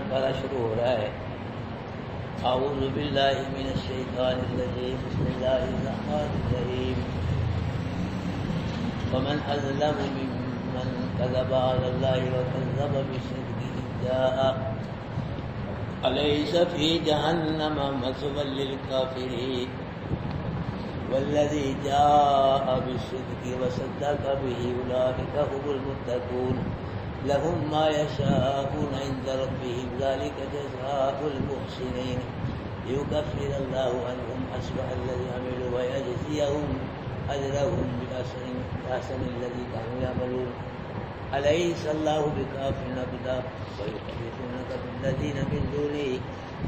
پارا شروع ہو رہا ہے. اعوذ باللہ من الشیطان الرجیم. بسم اللہ الرحمن الرحیم. ومن اظلم ممن كذب على الله وكذب بصدقه جاء أليس في جهنم مثوى للكافرين والذي جاء بالصدق وصدق به أولئك هم المتقون لهم ما يشاءون عند ربهم ذلك جزاء المحسنين ليكفر الله عنهم أسوأ الذي عملوا ويجزيهم أجرهم بأحسن الذي كانوا يعملون أليس الله بكاف عبده ويحدثونك بالذين من دونه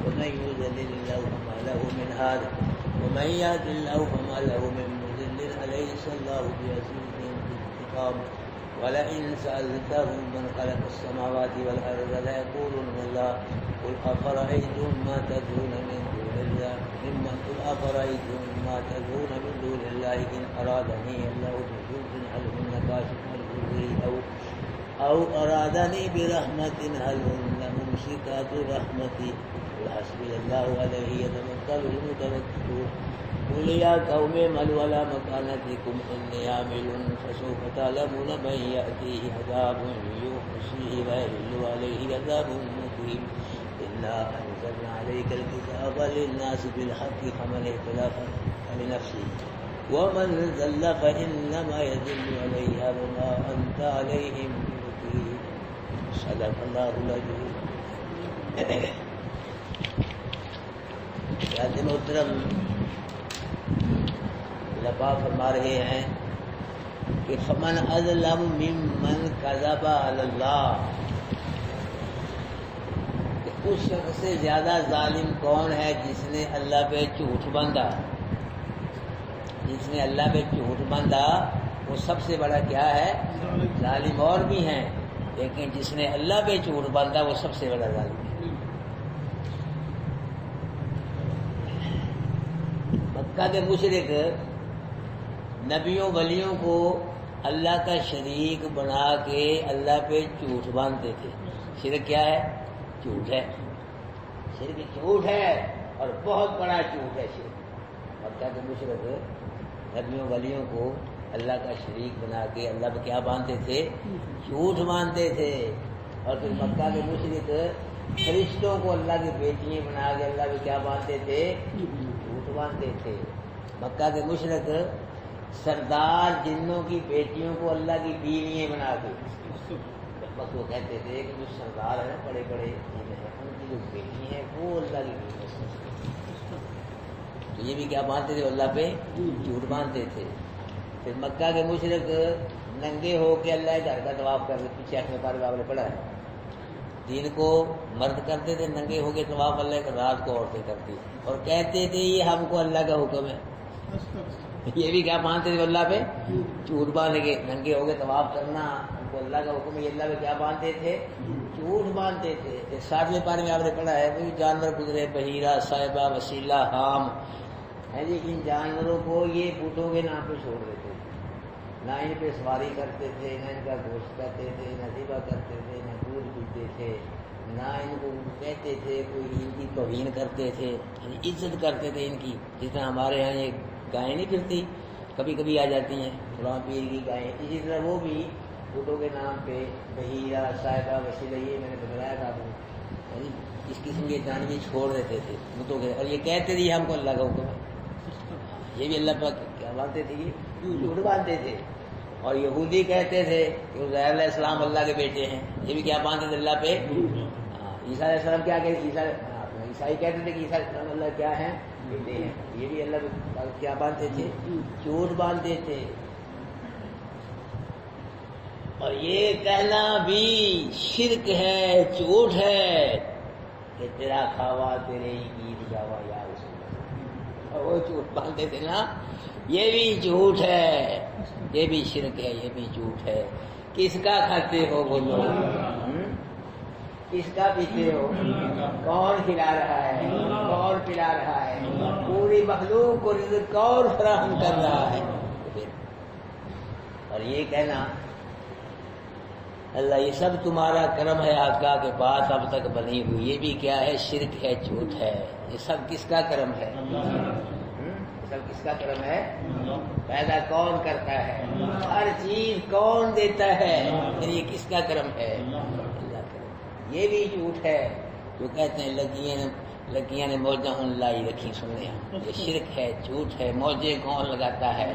ومن يضلل الله فما له من هاد ومن يهد الله فما له من مضل أليس الله بعزيز ذي انتقام ولئن سألتهم من خلق السماوات والأرض ليقولن الله قل أفرأيتم ما تدعون من دون الله إن أرادني الله بضر هل هن كاشفات ضره أو أرادني برحمة هل هن ممسكات رحمتي قل حسبي الله عليه يتوكل المتوكلون قل يا قوم اعملوا على مكانتكم إني عامل فسوف تعلمون من يأتيه عذاب يخزيه ويحل عليه عذاب مقيم إنا أنزلنا عليك الكتاب للناس بالحق فمن اختلف فلنفسه ومن ضل فإنما يضل عليها وما أنت عليهم بوكيل. صدق الله العظيم. حضرت محترم لبا فرما رہے ہیں کہ فمن اظلم ممن کذب علی اللہ، اس شخص سے زیادہ ظالم کون ہے جس نے اللہ پہ جھوٹ باندھا. جس نے اللہ پہ جھوٹ باندھا وہ سب سے بڑا کیا ہے؟ ظالم. اور بھی ہیں لیکن جس نے اللہ پہ جھوٹ باندھا وہ سب سے بڑا ظالم ہے. مکہ کے مشرک نبیوں ولیوں کو اللہ کا شریک بنا کے اللہ پہ جھوٹ باندھتے تھے. شرک کیا ہے؟ جھوٹ ہے. شرک جھوٹ ہے اور بہت بڑا جھوٹ ہے شرک. مکہ کے مشرک نبیوں ولیوں کو اللہ کا شریک بنا کے اللہ پہ کیا باندھتے تھے؟ جھوٹ باندھتے تھے. اور پھر مکہ کے مشرک فرشتوں کو اللہ کی بیٹیاں بنا کے اللہ پہ کیا باندھتے تھے؟ جھوٹ باندھتے تھے. مکہ کے مشرک سردار جنوں کی بیٹیوں کو اللہ کی بیویاں بنا کے بس وہ کہتے تھے کہ جو سردار ہیں بڑے بڑے جن ہیں ان کی جو بیٹی ہیں وہ اللہ کی بیوی ہیں. تو یہ بھی کیا باندھتے تھے؟ اللہ پہ جھوٹ باندھتے تھے. پھر مکہ کے مشرک ننگے ہو کے اللہ گھر کا طواف کرتے. پیچھے اپنے پارے آپ نے پڑھا ہے. دین کو مرد کرتے تھے ننگے ہو کے طواف اللہ کا، رات کو عورتیں کرتی اور کہتے تھے یہ ہم کو اللہ کا حکم ہے. یہ بھی کیا باندھتے تھے؟ اللہ پہ جھوٹ باندھ کے ننگے ہو کے طواف کرنا ہم کو اللہ کا حکم ہے. یہ اللہ پہ کیا باندھتے تھے؟ جھوٹ باندھتے تھے. 60ویں پارے میں آپ نے پڑھا ہے وہ جانور گزرے بحیرہ صاحبہ وسیلہ حام ہے جی. ان جانوروں کو یہ بتوں کے نام پہ چھوڑ دیتے تھے. نہ ان پہ سواری کرتے تھے، نہ ان کا گوشت کرتے تھے، نہ ذبح کرتے تھے، نہ دودھ پیتے تھے، نہ ان کو کہتے تھے کوئی ان کی توہین کرتے تھے، عزت کرتے تھے ان کی. جس طرح ہمارے یہاں یہ گائیں نہیں پھرتی کبھی کبھی آ جاتی ہیں فلاں پیر کی گائیں، اسی طرح وہ بھی بتوں کے نام پہ بحیرہ صاحبہ وسیلہ یہ میں نے بتلایا تھا آپ کو اس قسم کے جانور چھوڑ دیتے تھے بتوں کے. اور یہ کہتے تھے ہم کو اللہ کا حکم ہے. یہ بھی اللہ پاک کیا باندھتے تھے؟ یہ جھوٹ باندھتے تھے. اور یہودی کہتے تھے کہ عزیر علیہ السلام اللہ کے بیٹے ہیں. یہ بھی کیا باندھتے تھے؟ اللہ پہ. عیسیٰ علیہ السلام کیا کہتے؟ عیسائی کہتے تھے کہ عیسیٰ علیہ السلام اللہ کیا ہیں؟ بیٹے ہیں. یہ بھی اللہ کیا باندھتے تھے؟ جھوٹ باندھتے تھے. اور یہ کہنا بھی شرک ہے، جھوٹ ہے کہ تیرا کھاوا تیرے ہی عید جاوا یا رسول اللہ. وہ جھوٹ باندھتے تھے نا. یہ بھی جھوٹ ہے، یہ بھی شرک ہے، یہ بھی جھوٹ ہے. کس کا کھاتے ہو بولو؟ کس کا پیتے ہو؟ کون کھلا رہا ہے؟ کون پلا رہا ہے؟ پوری مخلوق کو رزق کون فراہم کر رہا ہے؟ اور یہ کہنا اللہ یہ سب تمہارا کرم ہے آقا کے پاس اب تک بنی ہوئی، یہ بھی کیا ہے؟ شرک ہے، جھوٹ ہے۔ یہ سب کس کا کرم ہے؟ یہ سب کس کا کرم ہے؟ پیدا کون کرتا ہے؟ ہر چیز کون دیتا ہے؟ پھر یہ کس کا کرم ہے؟ اللہ کرم۔ یہ بھی جھوٹ ہے جو کہتے ہیں لگیاں نے موجیں ہن لائی رکھی سننے، یہ شرک ہے، جھوٹ ہے۔ موجیں کون لگاتا ہے؟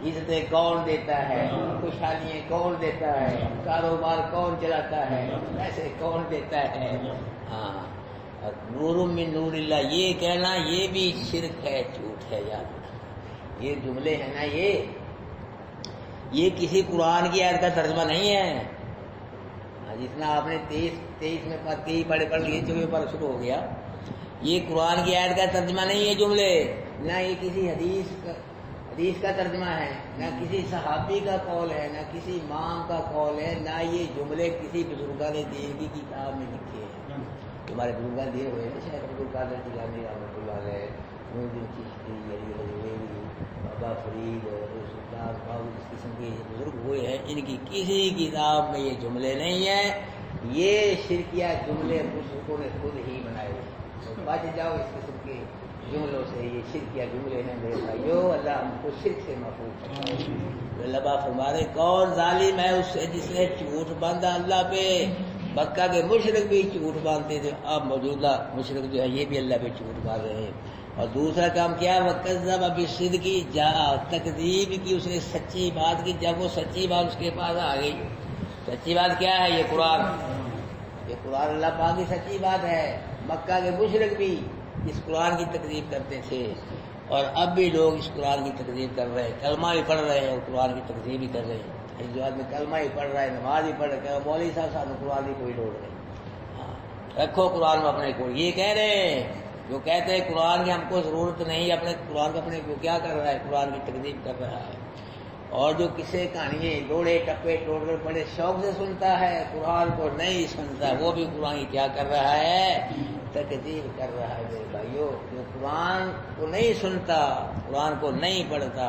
عزتیں کون دیتا ہے؟ خوشحالیاں کون دیتا ہے؟ کاروبار کون چلاتا ہے؟ پیسے کون دیتا ہے؟ ہاں، اور نور من نور اللہ یہ کہنا یہ بھی شرک ہے، جھوٹ ہے یار۔ یہ جملے ہیں نا، یہ کسی قرآن کی آیت کا ترجمہ نہیں ہے۔ جتنا آپ نے 23 میں پڑھ لیے، 24 پر شروع ہو گیا، یہ قرآن کی آیت کا ترجمہ نہیں ہے جملے، نہ یہ کسی حدیث کا ترجمہ ہے، نہ کسی صحابی کا قول ہے، نہ کسی امام کا قول ہے، نہ یہ جملے کسی بزرگان دین کی کتاب میں لکھے ہیں۔ ہمارے بزرگان دین ہوئے ہیں، شیخ عبد القادر جیلانی رحمۃ اللہ علیہ، محی الدین چشتی، علی حجویری، بابا فرید اور سلطان باہو، اس قسم کے بزرگ ہوئے ہیں، ان کی کسی کتاب میں یہ جملے نہیں ہیں۔ یہ شرکیہ جملے مشرکوں نے خود ہی بنائے ہوئے ہیں۔ بچ جاؤ اس قسم کے جملوں سے، یہ شرکیہ جملے ہیں میرے بھائیو۔ اللہ ہم کو شرک سے محفوظ کرے۔ اللہ فرمانے کون ظالم ہے اس سے جس نے جھوٹ باندھا اللہ پہ۔ مکہ کے مشرک بھی جھوٹ باندھتے تھے، اب موجودہ مشرک جو ہے یہ بھی اللہ پہ جھوٹ باندھ رہے ہیں۔ اور دوسرا کام کیا ہے؟ وَكَذَّبَ بِالصِّدْقِ، تکذیب کی اس نے سچی بات کی، جب وہ سچی بات اس کے پاس آ گئی۔ سچی بات کیا ہے؟ یہ قرآن اللہ پاک کی سچی بات ہے۔ مکہ کے مشرک بھی اس قرآن کی تکذیب کرتے تھے، اور اب بھی لوگ اس قرآن کی تکذیب کر رہے ہیں، کلمہ بھی پڑھ رہے ہیں اور قرآن کی تکذیب بھی کر رہے ہیں۔ جو آدمی کلمہ ہی پڑھ رہا ہے، نماز بھی پڑھ رہا ہے، مولوی صاحب سانو قرآن کی کوئی لوڑ نہیں، ہاں رکھو قرآن میں اپنے کو۔ یہ کہہ رہے ہیں جو کہتے ہیں قرآن کی ہم کو ضرورت نہیں، اپنے قرآن کو اپنے کو کیا کر رہا ہے؟ قرآن کی تکذیب کر رہا ہے۔ اور جو قصے کہانیاں لوڑے ٹپے ٹوڑ کر بڑے شوق سے سنتا ہے، قرآن کو نہیں سنتا، وہ بھی قرآن کی کیا کر رہا ہے؟ تکذیب کر رہا ہے میرے بھائیو۔ جو قرآن کو نہیں سنتا، قرآن کو نہیں پڑھتا،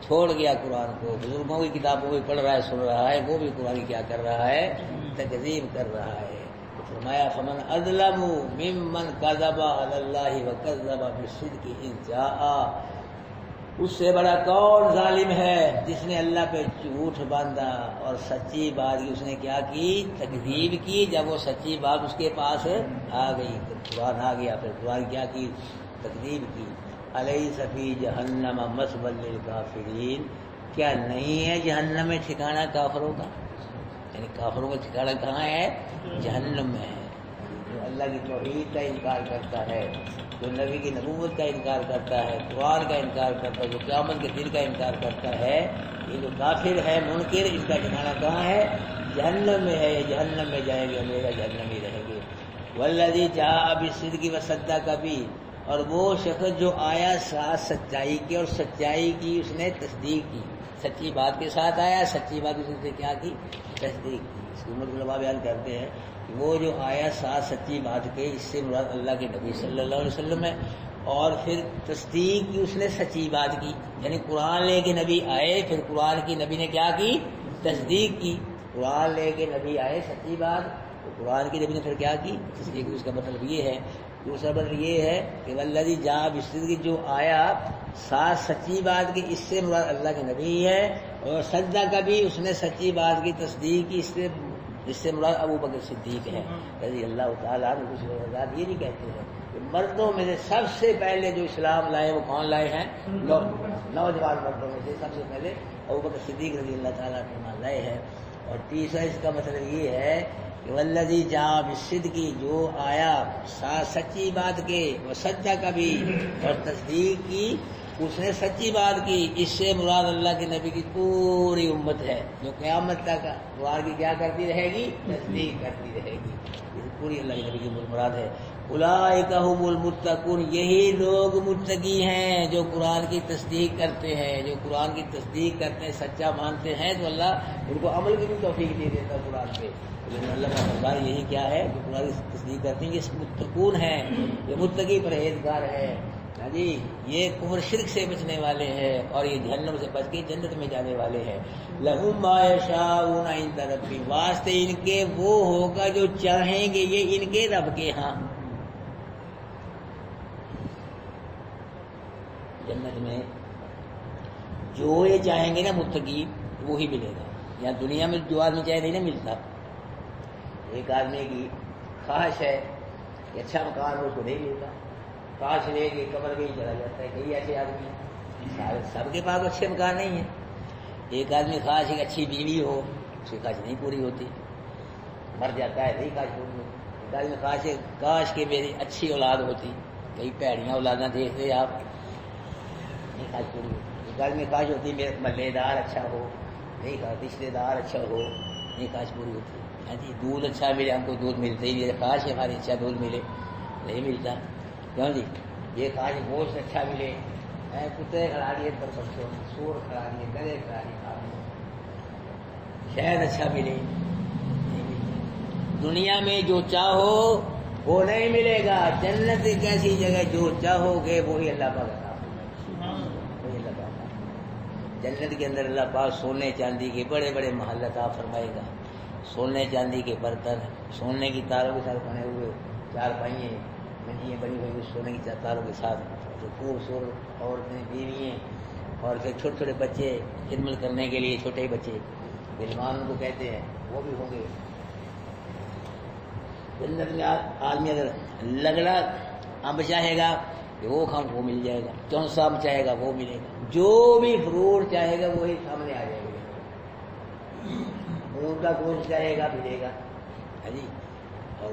چھوڑ گیا قرآن کو، بزرگوں کی کتابوں کو پڑھ رہا ہے، سن رہا ہے، وہ بھی قرآن کی کیا کر رہا ہے؟ تکذیب کر رہا ہے۔ فرمایا فمن اظلم ممن کذب علی اللہ وکذب بالصدق اذ جاء، اس سے بڑا کون ظالم ہے جس نے اللہ پہ جھوٹ باندھا اور سچی بات کی اس نے کیا کی؟ تکذیب کی، جب وہ سچی بات اس کے پاس آ گئی، قرآن آ گیا، پھر قرآن کیا کی؟ تکذیب کی۔ الیس فی جہنم مثوی للکافرین، کیا نہیں ہے جہنم میں ٹھکانہ کافروں کا؟ یعنی کافروں کا ٹھکانہ کہاں ہے؟ جہنم میں ہے۔ جو اللہ کی توحید کا انکار کرتا ہے، جو نبی کی نبوت کا انکار کرتا ہے، قرآن کا انکار کرتا ہے، جو قیامت کے دن کا انکار کرتا ہے، یہ جو کافر ہے، منکر، اس کا ٹھکانہ کہاں ہے؟ جہنم میں ہے۔ یہ جہنم میں جائیں گے، ہمیشہ جہنم ہی رہیں گے۔ والذی جاء بالصدق وصدق بھی، اور وہ شخص جو آیا ساتھ سچائی کے اور سچائی کی اس نے تصدیق کی، سچی بات کے ساتھ آیا، سچی بات اس نے کیا کی؟ تصدیق کی۔ اس کی عمر علماء بیان کرتے ہیں کہ وہ جو آیا ساتھ سچی بات کے، اس سے مراد اللہ کے نبی صلی اللہ علیہ وسلم ہے، اور پھر تصدیق کی اس نے سچی بات کی، یعنی قرآن لے کے نبی آئے، پھر قرآن کی نبی نے کیا کی؟ تصدیق کی۔ قرآن لے کے نبی آئے سچی بات، تو قرآن کی نبی نے پھر کیا کی؟ تصدیق کی۔ اس کا مطلب یہ ہے، دوسرا مطلب یہ ہے کہ والذی جاء بالصدق، جو آیا ساتھ سچی بات کی، اس سے مراد اللہ کے نبی ہے، اور صدق بھی، اس نے سچی بات کی تصدیق کی، اس سے مراد ابو بکر صدیق ہے رضی اللہ تعالیٰ عنہ۔ کچھ حضرات یہ بھی کہتے ہیں کہ مردوں میں سے سب سے پہلے جو اسلام لائے وہ کون لائے ہیں؟ نوجوان مردوں میں سے سب سے پہلے ابو بکر صدیق رضی اللہ تعالیٰ عنہ لائے ہیں۔ اور تیسرا اس کا مطلب یہ ہے کہ والذی جاء بالصدق، جو آیا سچی بات کے، وہ صدق بھی اور تصدیق کی، اس نے سچی بات کی، اس سے مراد اللہ کے نبی کی پوری امت ہے جو قیامت تک قرآن کی کیا کرتی رہے گی؟ تصدیق کرتی رہے گی. یہ پوری اللہ کے نبی کی مراد ہے. اولئک هم المتقون، یہی لوگ متقی ہیں جو قرآن کی تصدیق کرتے ہیں. جو قرآن کی تصدیق کرتے ہیں، سچا مانتے ہیں، تو اللہ ان کو عمل کی بھی توفیق دے دیتا ہے قرآن پہ. لیکن اللہ کا فرمان یہی کیا ہے کہ قرآن کی تصدیق کرتے ہیں، یہ متقون ہیں، یہ متقی پرہیزگار ہے. ہاں جی، یہ کفر شرک سے بچنے والے ہیں اور یہ جہنم سے بچ کے جنت میں جانے والے ہیں. لہم ما یشاءون عند ربہم، واسطے ان کے وہ ہوگا جو چاہیں گے یہ ان کے رب کے ہاں. جنت میں جو یہ چاہیں گے نا متقی، وہی ملے گا. یا دنیا میں جو آدمی چاہے نہیں نا ملتا. ایک آدمی کی خواہش ہے کہ اچھا مکان اس کو نہیں ملتا، کاش لے کے قبر میں ہی چلا جاتا ہے. کئی ایسے آدمی ہیں، سب کے پاس اچھے مکان نہیں ہیں. ایک آدمی خواہش ایک اچھی بیوی ہو، اس کی خواہش نہیں پوری ہوتی، مر جاتا ہے، نہیں خواہش پوری ہوتی. ایک آدمی خواہش ہے کاش کہ میری اچھی اولاد ہوتی. کئی پیڑیاں اولاداں دیکھتے آپ، نہیں خواہش پوری ہوتی. ایک آدمی خواہش ہوتی میرے محلے دار اچھا ہو، نہیں خواہش رشتے دار اچھا ہو، نہیں خواہش پوری ہوتی. ہاں جی، دودھ اچھا ملے، ہم کو دودھ ملتا ہی نہیں، خواہش ہے ہماری اچھا دودھ ملے، نہیں ملتا. کیوں جی؟ یہ خواہش گوشت اچھا ملے، کتے کھڑا لیے پر بچوں، سور کھڑا لیے، گلے کھڑا لیے، شہد اچھا ملے، نہیں ملتا. دنیا میں جو چاہو وہ نہیں ملے گا. جنت ایک ایسی جگہ جو چاہو گے وہی اللہ پاک عطا فرمائے گا. وہی اللہ پاک. جنت کے اندر اللہ پاک سونے چاندی کے بڑے بڑے محل عطا فرمائے گا. سونے چاندی کے برتن، سونے کی تاروں کے ساتھ بنے ہوئے چار پائیے، منجیاں بنی ہوئی سونے کی تاروں کے ساتھ، جو خوبصورت عورتیں، بیویاں، اور پھر چھوٹے چھوٹے بچے خدمت کرنے کے لیے، چھوٹے بچے غلمان کو کہتے ہیں، وہ بھی ہوں گے. جنت میں آدمی اگر لگڑا امب چاہے گا کہ وہ کھاؤ وہ مل جائے گا، چونسا آم چاہے گا وہ ملے گا، جو بھی فروٹ چاہے گا وہی سامنے آ جائے گا. اونٹ کا گوشت چاہے گا ملے گا، ہے جی، اور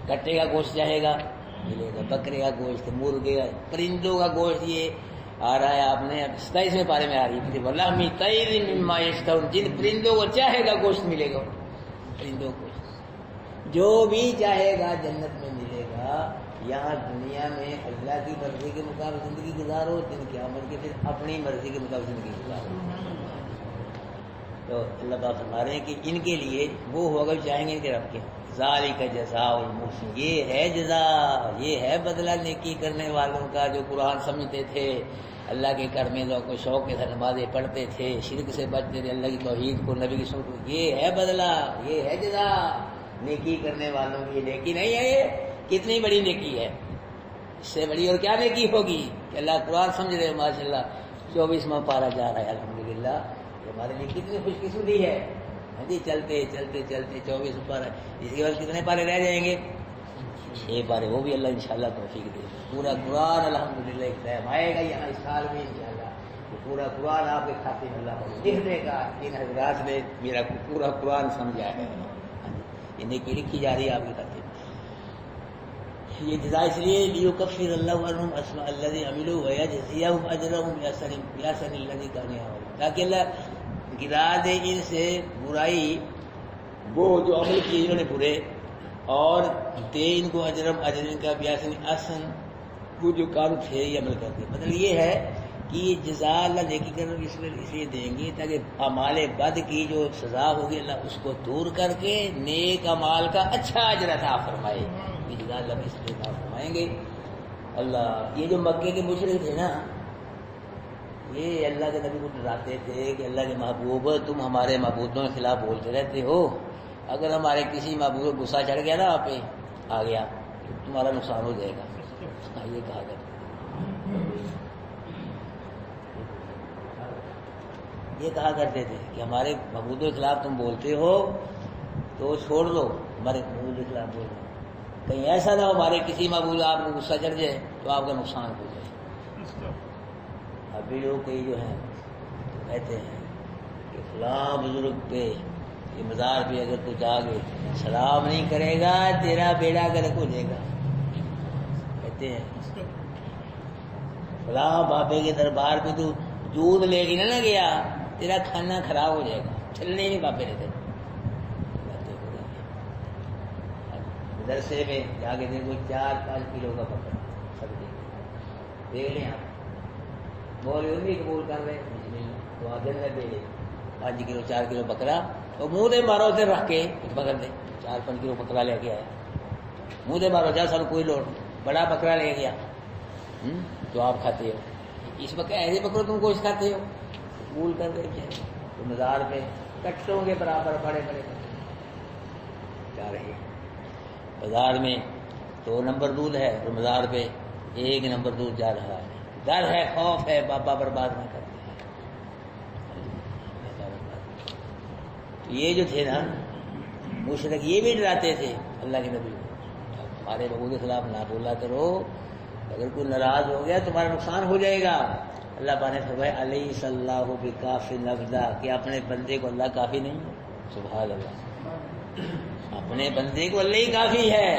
کٹے کا گوشت چاہے گا ملے گا، بکرے کا گوشت، مرغے کا، پرندوں کا گوشت. یہ آ رہا ہے آپ نے 27ویں پارے میں آ رہی ہے، وَلَحْمِ طَيْرٍ مِّمَّا يَشْتَهُونَ، جن پرندوں کو چاہے گا گوشت ملے گا. پرندوں کو جو بھی چاہے گا جنت میں ملے گا. یہاں دنیا میں اللہ کی مرضی کے مطابق زندگی گزارو، دن قیامت کے پھر اپنی مرضی کے مطابق زندگی گزارو. تو اللہ تعالیٰ فرما رہے ہیں کہ ان کے لیے وہ ہوگا جو چاہیں گے ان کے رب کے. ذالک جزاء المحسنین، یہ ہے جزا، یہ ہے بدلہ نیکی کرنے والوں کا جو قرآن سمجھتے تھے، اللہ کے گھر میں لوگ کو شوق کے ساتھ نمازیں پڑھتے تھے، شرک سے بچتے تھے، اللہ کی توحید کو، نبی کی سنت کو. یہ ہے بدلہ، یہ ہے جزا نیکی کرنے والوں کی. نیکی نہیں ہے یہ، کتنی بڑی نیکی ہے، اس سے بڑی اور کیا نیکی ہوگی کہ اللہ قرآن سمجھ رہے. ماشاء اللہ 24واں پارہ جا رہا ہے الحمدللہ. ہمارے لیے کتنی خوش قسمتی ہے جی. چلتے چلتے چلتے 24 پارہ، اس کے بعد کتنے پارے رہ جائیں گے؟ 6 پارے، وہ بھی اللہ انشاءاللہ توفیق دے. پورا قرآن الحمدللہ ایک ٹائم آئے گا یہاں اس سال میں انشاءاللہ، تو پورا قرآن آپ کے کھاتے میں اللہ لکھنے کا. ان حضرات نے میرا پورا قرآن سمجھا ہے، یہ نیکی لکھی جا رہی ہے آپ کے کھاتے میں. یہ جزا اس لیے لیکفر اللہ عنہم اسوأ الذی عملوا ویجزیہم اجرہم بأحسن الذی کانوا یعملون، تاکہ اللہ گرا دے ان سے برائی وہ جو عمل کیے انہوں نے برے، اور دے ان کو اجرم اجر ان کا بیاسن احسن وہ جو کام تھے یہ عمل کرتے. مطلب یہ ہے کہ یہ جزا اللہ نیکی کر اس لیے دیں گے تاکہ اعمال بد کی جو سزا ہوگی اللہ اس کو دور کر کے نیک اعمال کا اچھا اجر عطا فرمائے. یہ جزا اللہ اس لیے عطا فرمائیں گے. اللہ یہ جو مکے کے مشرک تھے نا، یہ اللہ کے نبی کو ڈراتے تھے کہ اللہ کے محبوب تم ہمارے معبودوں کے خلاف بولتے رہتے ہو، اگر ہمارے کسی معبود کو غصہ چڑھ گیا نا آپ پہ آ گیا تو تمہارا نقصان ہو جائے گا. یہ کہا کرتے یہ کہا کرتے تھے کہ ہمارے معبودوں کے خلاف تم بولتے ہو تو چھوڑ دو، ہمارے معبود کے خلاف بول دو، کہیں ایسا نہ ہو ہمارے کسی معبود آپ کو غصہ چڑھ جائے تو آپ کا نقصان ہو جائے. ابھی لوگ کئی جو ہیں کہتے ہیں کہ فلاں بزرگ پہ یہ مزار پہ اگر تو جا کے سلام نہیں کرے گا تیرا بیڑا گرک ہو جائے گا. کہتے ہیں فلاں بابے کے دربار پہ تو دودھ لے کے نہ گیا، تیرا کھانا خراب ہو جائے گا، چلنے نہیں بابے نے تیرے مدرسے میں جا کے دیکھو 4-5 کلو کا بکرا سب دیکھ لیں آپ، بولے نہیں قبول کر رہے تو آگے نہ دے 5 کلو 4 کلو بکرا، تو منہ دے مارو ادھر رکھ کے پکڑ دے 4-5 کلو بکرا لے کے آیا، منہ دے مارو جا سر کوئی لوڑ، بڑا بکرا لے گیا تو آپ کھاتے ہو، اس وقت ایسے بکرے تم گوشت کھاتے ہو، قبول کر دے تو مزار پہ کٹوں کے برابر بڑے بڑے جا رہے ہیں، بازار میں 2 نمبر دودھ ہے تو مزار پہ 1 نمبر دودھ جا رہا ہے، ڈر ہے، خوف ہے، بابا برباد نہ کرتے ہیں۔ یہ جو تھے نا مشرک، یہ بھی ڈراتے تھے اللہ کے نبی کو، ہمارے لوگوں کے خلاف نہ بولا کرو، اگر کوئی ناراض ہو گیا تمہارا نقصان ہو جائے گا۔ اللہ پاک نے فرمایا علیہ اللہ بکاف عبدہ، کہ اپنے بندے کو اللہ کافی نہیں ہے، سبحان اللہ، اپنے بندے کو اللہ ہی کافی ہے،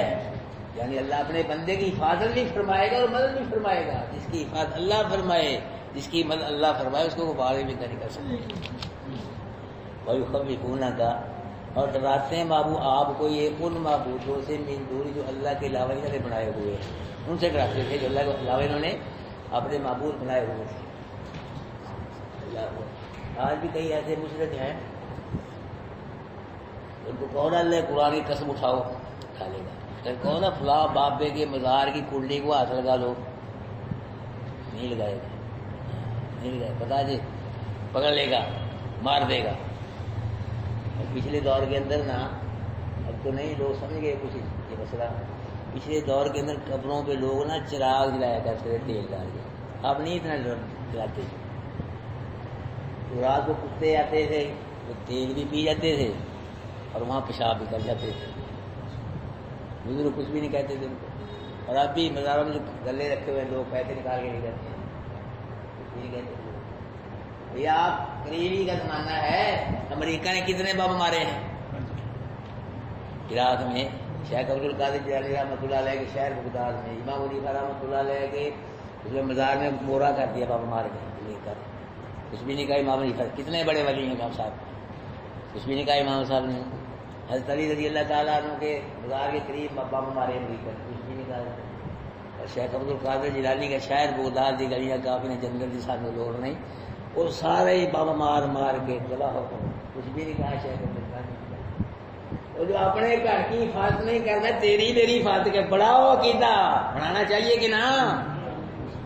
یعنی اللہ اپنے بندے کی حفاظت بھی فرمائے گا اور مدد بھی فرمائے گا، جس کی حفاظت اللہ فرمائے، جس کی مدد اللہ فرمائے اس کو وہ بارے بھی نہیں کر سکتے۔ وَيُخَوِّفُونَكَ، اور ڈراتے ہیں بابو آپ کو یہ ان معبودوں سے من دون جو اللہ کے علاوہ انہوں نے بنائے ہوئے ہیں، ان سے ڈراتے تھے جو اللہ کے علاوہ انہوں نے اپنے معبود بنائے ہوئے تھے۔ آج بھی کئی ایسے مشرک ہیں ان کو کہو نا اللہ قرآن کی قسم اٹھاؤ کھا لے گا، پھر کہو نا فلاں بابے کے مزار کی کنڈی کو ہاتھ لگا لو، نہیں لگائے گا، نہیں لگائے، پتا جی پکڑ لے گا، مار دے گا۔ پچھلے دور کے اندر نا، اب تو نہیں لوگ سمجھ گئے کچھ یہ مسئلہ، پچھلے دور کے اندر قبروں پہ لوگ نا چراغ جلایا کرتے تھے تیل ڈال کے، اب نہیں اتنا جلاتے، تو رات کو کتے آتے تھے وہ تیل بھی پی جاتے تھے اور وہاں پیشاب بھی کر جاتے تھے، بزرگ کچھ بھی نہیں کہتے تھے ان کو، اور اب بھی مزاروں میں جو گلے رکھے ہوئے لوگ پیسے نکال کے نہیں جاتے ہیں، کچھ بھی نہیں کہتے تھے۔ بھیا آپ قریبی کا زمانہ ہے، امریکہ نے کتنے بم مارے ہیں عراق میں، شیخ عبد القادر جیلانی رحمۃ اللہ علیہ کے شہر بغداد میں، امام حنیفہ رحمۃ اللہ علیہ کے اس میں مزار میں مورا کر دیا بم مار کے لے کر، کچھ بھی نہیں کہا امام حنیفہ، کتنے بڑے ولی ہیں امام صاحب، کچھ بھی نہیں کہا امام صاحب نے، حضرت علی رضی اللہ تعالیٰ عنہ کے مزار کے قریب بم مارے امریکہ، کچھ بھی نہیں کہا، اور شیخ عبد القادر جیلانی کا شہر بغداد دی گلیاں کافی نے جنگل کے ساتھ میں لوڑ نہیں، وہ سارے ہی بم مار مار کے چلا ہو، کچھ بھی نہیں کہا شیخ عبد القادر، وہ جو اپنے گھر کی حفاظت نہیں کرتا تیری میری حفاظت کے بڑھاؤ عقیدہ بڑھانا چاہیے کہ نا،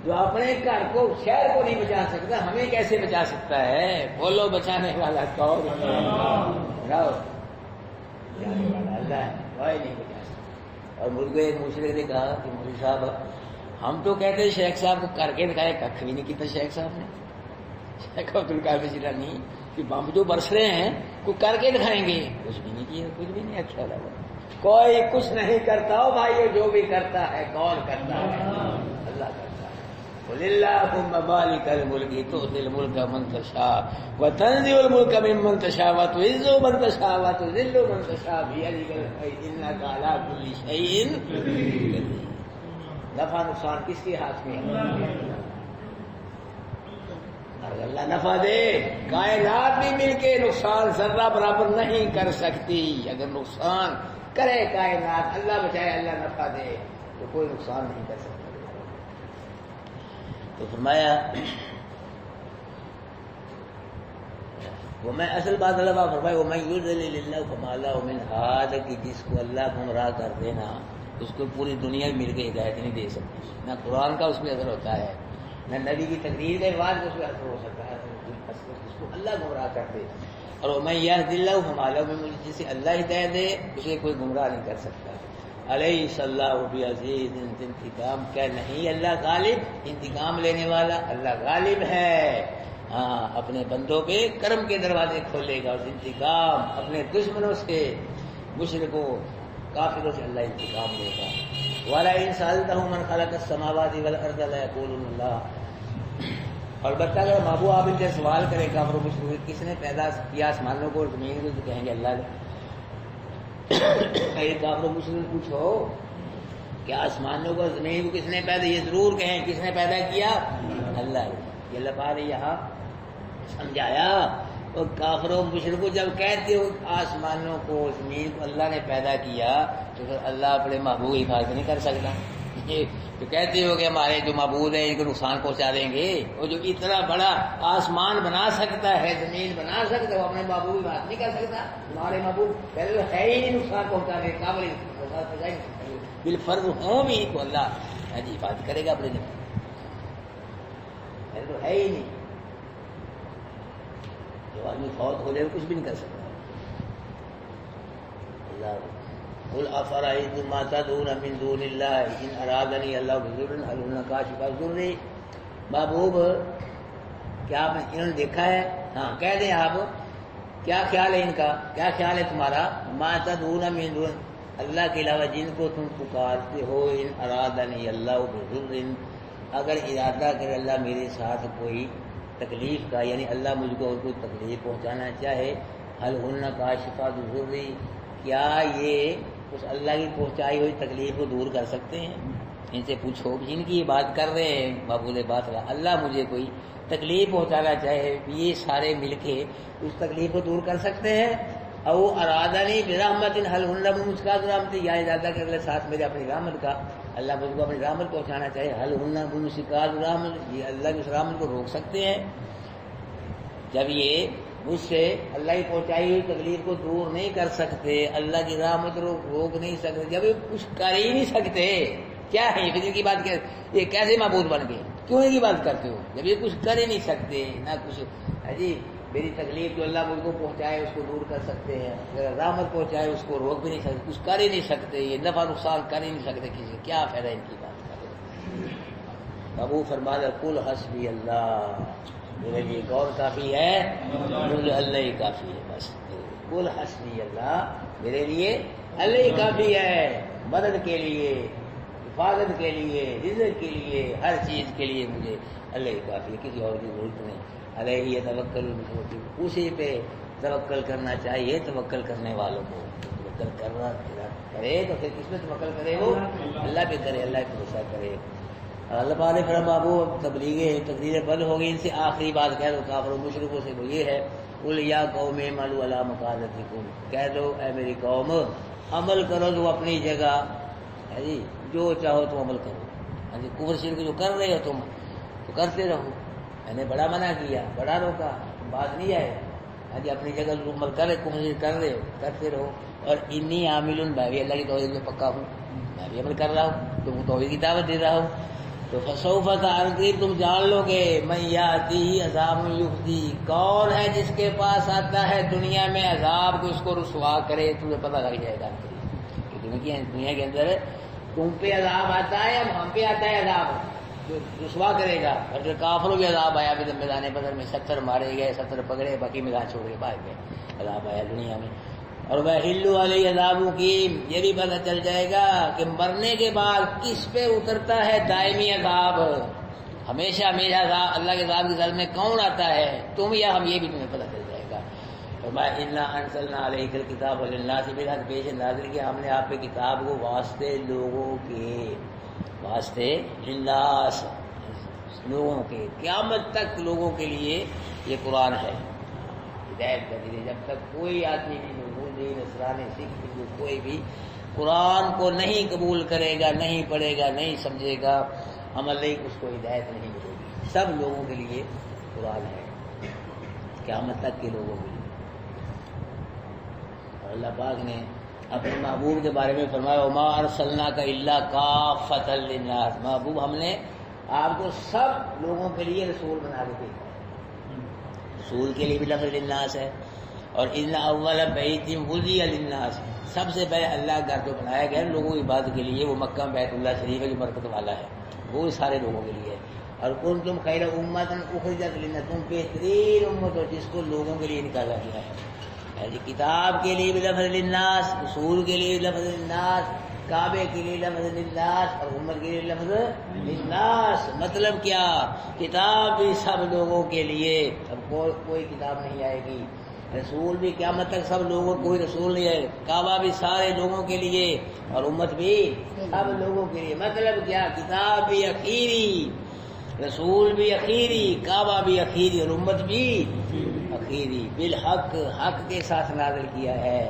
جو اپنے گھر کو شہر کو نہیں بچا سکتا ہمیں کیسے بچا سکتا ہے، بولو بچانے والا کون ہے، بڑھاؤ بچانے والا اللہ ہے، کوئی نہیں بچا سکتا۔ اور مجھ کو ایک مشرک نے کہا کہ مولوی صاحب ہم تو کہتے ہیں شیخ صاحب کو کر کے دکھائے، ککھ بھی نہیں کیتا شیخ صاحب نے، شیخ عبد القادر جیلانی کہ بم جو برس رہے ہیں کو کر کے دکھائیں گے، کچھ بھی نہیں کیا، کچھ بھی نہیں، اچھا لگا، کوئی کچھ نہیں کرتا ہو بھائی، جو بھی کرتا ہے کون کرتا ہے، اللہ کرتا ہے۔ قل اللہم مالک الملک تؤتی الملک من تشاء وتنزع الملک ممن تشاء وتعز من تشاء وتذل من تشاء بیدک الخیر انک علی کل شیء قدیر۔ نفع نقصان کس کے ہاتھ میں ہے؟ اگر اللہ نفع دے کائنات بھی مل کے نقصان ذرہ برابر نہیں کر سکتی، اگر نقصان کرے کائنات اللہ بچائے اللہ نفع دے تو کوئی نقصان نہیں کر سکتا۔ تو فرمایا وہ میں اصل بات اللہ فرمایا وہ میں یضلل اللہ فما له من ہاد، کہ جس کو اللہ گمراہ کر دینا اس کو پوری دنیا مل کے ہدایت نہیں دے سکتی، نہ قرآن کا اس میں اثر ہوتا ہے، نہ نبی کی تقریر کا رواج اس میں اثر ہو سکتا ہے، اس کو اللہ گمراہ کر دے، اور میں یہد اللہ فما له من، جسے اللہ ہدایت دے اسے کوئی گمراہ نہیں کر سکتا۔ علیہ اللہ بعزیز انتقام، کیا نہیں اللہ غالب انتقام لینے والا، اللہ غالب ہے، ہاں اپنے بندوں پہ کرم کے دروازے کھولے گا، اور انتقام اپنے دشمنوں سے، مشرکوں کافروں سے اللہ انتقام لے گا۔ وَلَئِن سَأَلْتَهُم مَّنْ خَلَقَ السَّمَاوَاتِ وَالْأَرْضَ لَيَقُولُنَّ اللَّهُ، البتہ اگر محبوب آپ ان سے سوال کریں کافروں مشرک کس نے پیدا کیا آسمانوں کو اور زمین کو، تو کہیں گے اللہ نے۔ کافروں مشرک پوچھو کہ آسمانوں کو زمین کو کس نے پیدا، یہ ضرور کہیں کس نے پیدا کیا؟ اللہ نے۔ یہ اللہ پاک نے یہاں سمجھایا۔ اور کافروں مشرکوں جب کہتے ہو آسمانوں کو زمین کو اللہ نے پیدا کیا تو پھر اللہ اپنے محبوب کی حفاظت نہیں کر سکتا؟ تو کہتے ہو کہ ہمارے جو معبود ہیں ان کو نقصان پہنچا دیں گے، اور جو اتنا بڑا آسمان بنا سکتا ہے، زمین بنا سکتا ہے، وہ اپنے معبود کی بات نہیں کر سکتا؟ ہمارے معبود پہلے تو ہے ہی نہیں نقصان پہنچانے قابل، بالفرض ہوں بھی تو اللہ حفاظت کرے گا اپنے دن، پہلے تو ہے ہی نہیں۔ جو آدمی فوت ہو جائے کچھ بھی نہیں کر سکتا۔ اللہ قل افرأيتم ما تدعون من دون الله ان ارادني الله بضر هل هن كاشفات ضره، محبوب کیا انہوں نے دیکھا ہے؟ ہاں کہہ دیں آپ، کیا خیال ہے ان کا، کیا خیال ہے تمہارا؟ ما تدعون من دون اللہ کے علاوہ جن کو تم پکارتے ہو، ان ارادنی اللہ بضر، اگر ارادہ کرے اللہ میرے ساتھ کوئی تکلیف کا، یعنی اللہ مجھ کو اور کوئی تکلیف پہنچانا چاہے، هل هن كاشفات ضره، کیا یہ اس اللہ کی پہنچائی ہوئی تکلیف کو دور کر سکتے ہیں؟ ان سے پوچھو جن کی یہ بات کر رہے ہیں معبود باطل، اللہ مجھے کوئی تکلیف پہنچانا چاہے یہ سارے مل کے اس تکلیف کو دور کر سکتے ہیں؟ او ارادنی برحمت هل هن ممسکات رحمت، یا ارادہ کر لے ساتھ میرے اپنی رحمت کا، اللہ مجھ کو اپنی رحمت پہنچانا چاہے، هل هن ممسکات رحمت، یہ اللہ کی اس رحمت کو روک سکتے ہیں؟ جب یہ مجھ سے اللہ کی پہنچائی ہوئی تکلیف کو دور نہیں کر سکتے، اللہ کی رحمت روک نہیں سکتے، جب یہ کچھ کر ہی نہیں سکتے، کیا ہے یہ کی بات؟ یہ کیسے معبود بن گئے؟ کیوں ان کی بات کرتے ہو جب یہ کچھ کر ہی نہیں سکتے؟ نہ کچھ میری تکلیف جو اللہ مجھ کو پہنچائے اس کو دور کر سکتے ہیں، اگر رحمت پہنچائے اس کو روک بھی نہیں سکتے، کچھ کر ہی نہیں سکتے، یہ نفع نقصان کر ہی نہیں سکتے کسی، کیا فائدہ ان کی بات کرتے؟ ابو فرمایا قل حسبی اللہ، میرے لیے کون کافی ہے؟ مجھے اللہ ہی کافی ہے، بس قل حسبی اللہ، میرے لیے اللہ ہی کافی ہے، مدد کے لیے، حفاظت کے لیے، رزق کے لیے، ہر چیز کے لیے مجھے اللہ ہی کافی ہے، کسی اور کی ضرورت نہیں۔ علیہ توکل المتوکل، اسی پہ توکل کرنا چاہیے توکل کرنے والوں کو، توکل کرنا کرے تو پھر کس پہ توکل کرے؟ وہ اللہ پہ کرے، اللہ پہ بھروسہ کرے۔ اللہ پاک نے فرمایا بابو تقریر بند ہوگی، ان سے آخری بات کہہ دو کافروں مشرکوں سے، وہ یہ ہے قل یا قوم اعملوا علی مکانتکم، کہہ دو اے میری قوم عمل کرو تو اپنی جگہ ہے جی، جو چاہو تم عمل کرو، کفر شرک جو کر رہے ہو تم تو کرتے رہو، میں نے بڑا منع کیا، بڑا روکا، بات نہیں آئے، اپنی جگہ جو عمل کر رہے کفر شرک کر رہے ہو کرتے رہو، اور انی عامل، میں بھی اللہ کی توحید میں پکا ہوں، میں بھی عمل کر رہا ہوں، تم کو توحید کی دعوت دے رہا ہوں، تو فسوف تعلمون، تم جان لو گے من یاتیہ عذاب یخزی، کون ہے جس کے پاس آتا ہے دنیا میں عذاب کو اس کو رسوا کرے، تمہیں پتہ لگ جائے گا کہ دنیا کے اندر تم پہ عذاب آتا ہے، اب ہم پہ آتا ہے عذاب جو رسوا کرے گا، اور جو کافروں بھی عذاب آیا بھی میدان بدر میں 70 مارے گئے، 70 پکڑے، باقی میدان چھوڑ کے بھاگ گئے، عذاب آیا دنیا میں۔ اور وَيَحِلُّ عَلَيْهِ عَذَابُ مُقِيمٌ، یہ بھی پتہ چل جائے گا کہ مرنے کے بعد کس پہ اترتا ہے دائمی عذاب، ہمیشہ ہمیشہ عذاب، اللہ کے عذاب کی ظل میں کون آتا ہے، تم یا ہم، یہ بھی تمہیں پتہ چل جائے گا۔ فرمایا اِنَّا أَنزَلْنَا عَلَيْكَ الْكِتَابَ لِلنَّاسِ بِالْحَقِّ، بے شک نازل کیا ہم نے آپ پہ کتاب کو واسطے لوگوں کے، واسطے للناس، لوگوں کے، قیامت تک لوگوں کے لیے یہ قرآن ہے، ہدایت کا دین۔ جب تک کوئی آدمی نہیں، یہودی نصرانی سکھ ہندو کوئی بھی قرآن کو نہیں قبول کرے گا، نہیں پڑھے گا، نہیں سمجھے گا، عمل نہیں، اس کو ہدایت نہیں ملے گی۔ سب لوگوں کے لیے قرآن ہے، قیامت تک کے لوگوں کے لیے۔ اور اللہ پاک نے اپنے محبوب کے بارے میں فرمایا وَمَا أَرْسَلْنَاكَ إِلَّا كَافَّةً لِلنَّاسِ، محبوب ہم نے آپ کو سب لوگوں کے لیے رسول بنا کے بھیجا، رسول کے لیے بھی لفظ للناس ہے، اور ان اول بیت وضع للناس، سب سے پہلے اللہ گھر جو بنایا گیا لوگوں کی عبادت کے لیے، وہ مکہ بیت اللہ شریف ہے جو برکت والا ہے، وہ سارے لوگوں کے لیے ہے۔ اور کنتم خیر امۃ اخرجت للناس، تم بہترین امت ہو جس کو لوگوں کے لیے نکالا گیا ہے۔ کتاب کے لیے بھی لفظ للناس، رسول کے لیے لفظ للناس، کعبے کے لیے لفظ للناس، اور امت کے لیے لفظ للناس۔ مطلب کیا؟ کتاب بھی سب لوگوں کے لیے، اب کوئی کتاب نہیں آئے گی رسول بھی قیامت تک سب لوگوں کوئی رسول نہیں ہے. کعبہ بھی سارے لوگوں کے لیے اور امت بھی سب لوگوں کے لیے. مطلب کیا؟ کتاب بھی اخیری، رسول بھی اخیری، کعبہ بھی اخیری اور امت بھی اخیری. بالحق، حق کے ساتھ نازل کیا ہے.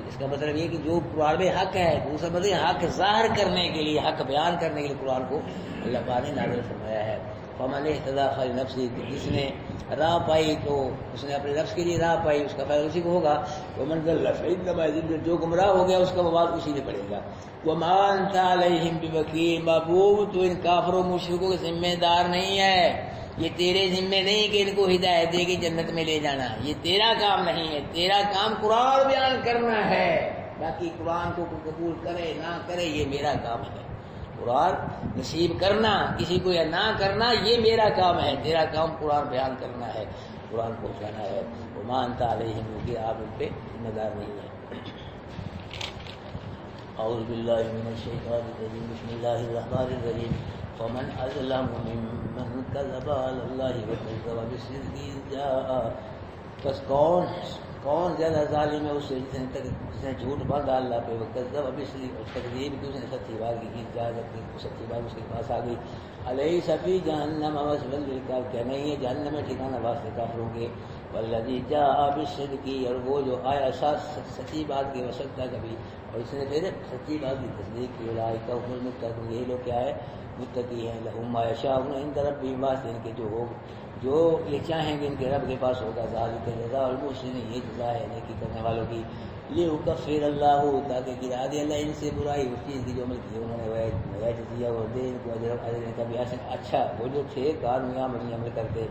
اس کا مطلب یہ کہ جو قرآن میں حق ہے، دوسرا مطلب حق ظاہر کرنے کے لیے، حق بیان کرنے کے لیے قرآن کو اللہ پاک نے نازل فرمایا ہے. فمن اہتدی فلنفسہ، جس نے راہ پائی تو اس نے اپنے نفس کے لیے راہ پائی، اس کا فائدہ اسی کو ہوگا. ومن ضل فانما یضل، جو گمراہ ہو گیا اس کا وبال اسی نے پڑے گا. وما انت علیہم بوکیل، محبوب تو ان کافروں مشرکوں کے ذمہ دار نہیں ہے. یہ تیرے ذمے نہیں کہ ان کو ہدایت دے کے جنت میں لے جانا، یہ تیرا کام نہیں ہے. تیرا کام قرآن بیان کرنا ہے، باقی قرآن کو قبول کرے نہ کرے یہ میرا کام ہے. قرآن نصیب کرنا کسی کو یا نہ کرنا یہ میرا کام ہے. تیرا کام قرآن بیان کرنا ہے، قرآن پہنچانا ہے. وما انت علیہم کہ آپ ان پہ ذمہ دار نہیں ہیں. اعوذ باللہ من الشیطان الرجیم، بسم اللہ الرحمن الرحیم. فمن اظلم ممن کذب علی اللہ وکذب بالصدق اذ جاء، بس کون زیادہ ظالم ہے اس سے جس نے جھوٹ باندھا اللہ پہ، وکذب بالصدق، اور تکذیب کی اس نے سچی بات کی، سچی بات اس کے پاس آ گئی. الیس فی جہنم مثوی للکافرین، کیا نہیں ہے جہنم میں ٹھکانہ واسطے کافروں کے. والذی جاء بالصدق، اور وہ جو آیا سچی بات کی وصدق کبھی، اور اس نے پھر سچی بات کی تصدیق کی. اولئک هم المتقون، یہی لوگ کیا ہے؟ متقی ہیں. لہم ما یشاءون عند ربہم، واسطے ان کے جو یہ چاہیں گے ان کے رب کے پاس ہوگا. ذالک جزاء المحسنین، یہ جزا ہے نیکی کرنے والوں کی. لیکفر اللہ، تاکہ گرا دے اللہ ان سے برائی اس چیز کی جو عمل کی انہوں نے، ویجزیہ، اور دے ان کو اجر کا بھی اچھا، وہ جو تھے کارمیاب عمل کرتے.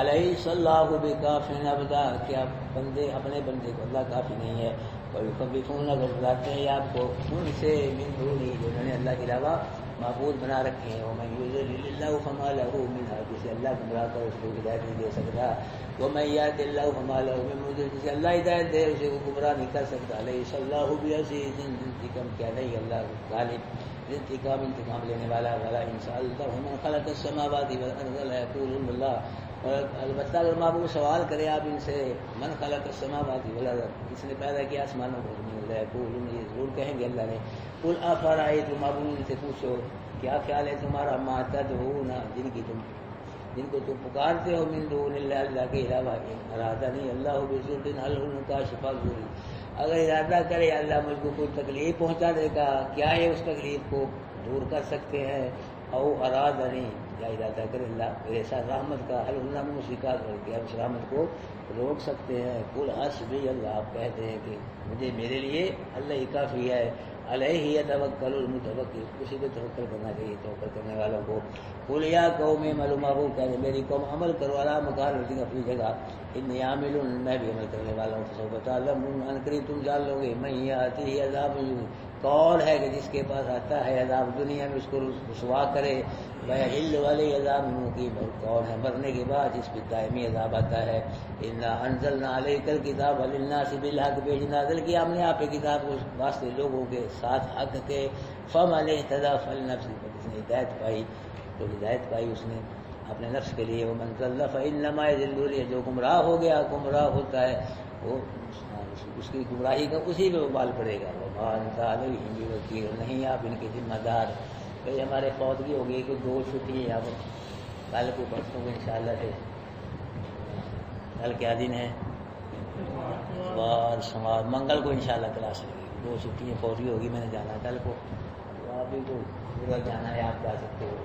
الیس اللہ بکاف عبدہ، کیا بندے اپنے بندے کو اللہ کافی نہیں ہے. ویخوفون، اگر ڈراتے ہیں آپ کو ان سے من دونہ، جو انہوں نے اللہ کے علاوہ معبود بنا رکھے ہیں. ومن یضلل اللہ فما لہ من ہادی، جسے اللہ گمراہ کر اس کو ہدایت نہیں دے سکتا. ومن یہد اللہ فما لہ من مضل، جسے اللہ ہدایت دے اسے وہ گمراہ نہیں کر سکتا. الیس اللہ بعزیز ذی انتقام، کیا نہیں اللہ غالب انتقام لینے والا. ولا ان سألتهم من خلق السماوات والارض لیقولن اللہ، اور البتہ اگر معبود سوال کرے آپ ان سے، من خلق السماوات والارض، جس نے پیدا کیا آسمانوں کو، لیقولن، یہ ضرور کہیں گے اللہ نے. قل افرأیتم، معبود سے پوچھو کیا خیال ہے تمہارا، ما تدعون، جن کو تم پکارتے ہو، من دون اللہ، اللہ کے علاوہ. ارادہ نہیں اللہ بضر، حل کاشف الضر، اگر ارادہ کرے اللہ مجھ کو کوئی تکلیف پہنچا دے گا، کیا ہے اس تکلیف کو دور کر سکتے ہیں. او ارادہ نہیں، یا ارادہ کرے اللہ میرے ساتھ رحمت کا، حل مشرکات، کیا اس رحمت کو روک سکتے ہیں. قل حسبی اللہ، آپ کہتے ہیں کہ مجھے میرے لیے اللہ ہی کافی ہے. علیہ یتوکل المتوکل، اسی پہ توکل کرنا چاہیے توکل کرنے والوں کو. قل یا قوم اعملوا ما ہو، کہتے میری قوم عمل کرو علی مکانتکم، اپنی جگہ. انی عامل، میں بھی عمل کرنے والا ہوں. فسوف تعلمون، ان قریب تم جان لو گے. من یاتیہ عذاب، کون ہے کہ جس کے پاس آتا ہے عذاب دنیا میں اس کو رسوا کرے. ویحل علیہ عذاب مقیم، اور کون ہے مرنے کے بعد جس پہ دائمی عذاب آتا ہے. انا انزلنا علیک الکتاب للناس بالحق، بھیج نازل کیا ہم نے آپ کتاب کو واسطے لوگوں کے ساتھ حق کے. فمن اہتدی فلنفسہ، جس نے ہدایت پائی تو ہدایت پائی اس نے اپنے نفس کے لیے. ومن ضل فانما یضل، جو گمراہ ہو گیا گمراہ ہوتا ہے وہ اس کی گمراہی کا اسی پہ وبال پڑے گا. وما انت علیہم بوکیل، نہیں آپ ان کے ذمہ دار. بھائی ہمارے فوتگی ہو گئی کہ 2 چھٹی ہے، اب کل کو پرسوں کو انشاءاللہ ہے. کل کیا دن ہے؟ اتوار، سوموار، منگل کو انشاءاللہ کلاس لگے گی. 2 چھٹیاں فوتگی ہوگی، میں نے جانا ہے کل کو. تو آپ بھی کو پورا جانا ہے، آپ جا سکتے ہو.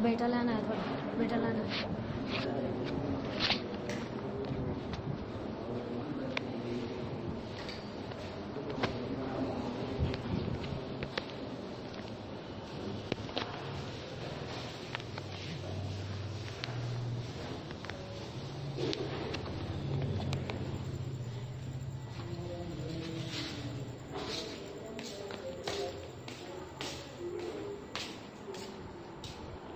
بیٹا لانا ہے، بیٹا لانا ہے.